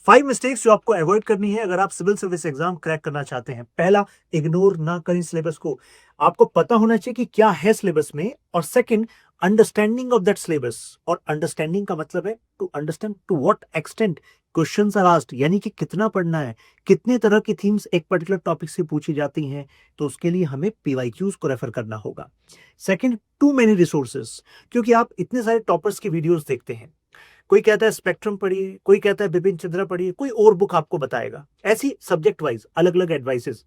5 mistakes जो आपको avoid करनी है अगर आप सिविल सर्विस एग्जाम क्रैक करना चाहते हैं। पहला, इग्नोर ना करें सिलेबस को। आपको पता होना चाहिए कि क्या है सिलेबस में। और second, understanding of that syllabus. और अंडरस्टैंडिंग का मतलब है to understand to what extent questions are asked, यानी कि कितना पढ़ना है, कितने तरह की थीम्स एक पर्टिकुलर टॉपिक से पूछी जाती हैं। तो उसके लिए हमें पीवाईक्यूज को रेफर करना होगा। सेकंड, टू मेनी रिसोर्सेज, क्योंकि आप इतने सारे टॉपर्स की वीडियोस देखते हैं। कोई कहता है स्पेक्ट्रम पढ़िए, कोई कहता है बिपिन चंद्रा पढ़िए, कोई और बुक आपको बताएगा। ऐसी सब्जेक्ट वाइज अलग अलग एडवाइसेस।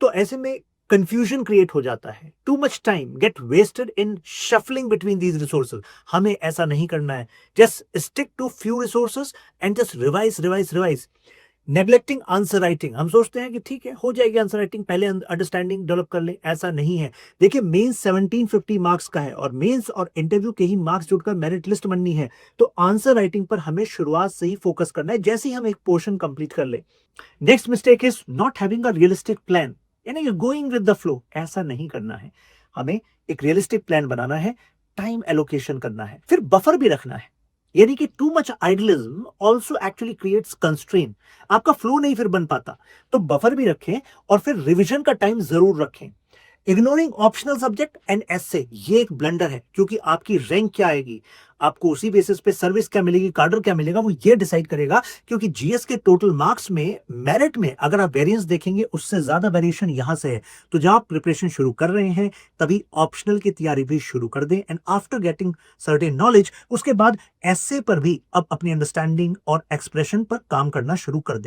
तो ऐसे में कंफ्यूजन क्रिएट हो जाता है। Too much time get wasted in shuffling between these resources. हमें ऐसा नहीं करना है। Just stick to few resources and just revise revise revise. Neglecting answer writing, हम सोचते हैं कि ठीक है हो जाएगी आंसर राइटिंग, पहले अंडरस्टैंडिंग डेवलप कर ले। ऐसा नहीं है। देखिए, मेंस 1750 मार्क्स का है और मेंस और इंटरव्यू के ही मार्क्स जुड़कर मेरिट लिस्ट बननी है। तो आंसर राइटिंग पर हमें शुरुआत से ही फोकस करना है, जैसे ही हम एक पोर्शन कंप्लीट कर ले। Next mistake is not having a realistic plan, यानी कि गोइंग विद द फ्लो। ऐसा नहीं करना है। हमें एक रियलिस्टिक प्लान बनाना है, टाइम एलोकेशन करना है, फिर बफर भी रखना है। यानी कि too much idealism also actually creates constrain. आपका फ्लो नहीं फिर बन पाता। तो बफर भी रखें और फिर रिवीजन का टाइम जरूर रखें। इग्नोरिंग ऑप्शनल सब्जेक्ट एंड एसे, ये एक ब्लंडर है, क्योंकि आपकी रैंक क्या आएगी, आपको उसी बेसिस पे सर्विस क्या मिलेगी, कार्डर क्या मिलेगा, वो ये डिसाइड करेगा। क्योंकि जीएस के टोटल मार्क्स में मेरिट में अगर आप वेरिएंस देखेंगे उससे ज्यादा वेरिएशन यहां से है। तो जब आप प्रिपरेशन शुरू कर रहे हैं तभी ऑप्शनल की तैयारी भी शुरू कर दें। And after getting certain knowledge, उसके बाद एसे पर भी अब अपनी अंडरस्टैंडिंग और एक्सप्रेशन पर काम करना शुरू कर दें।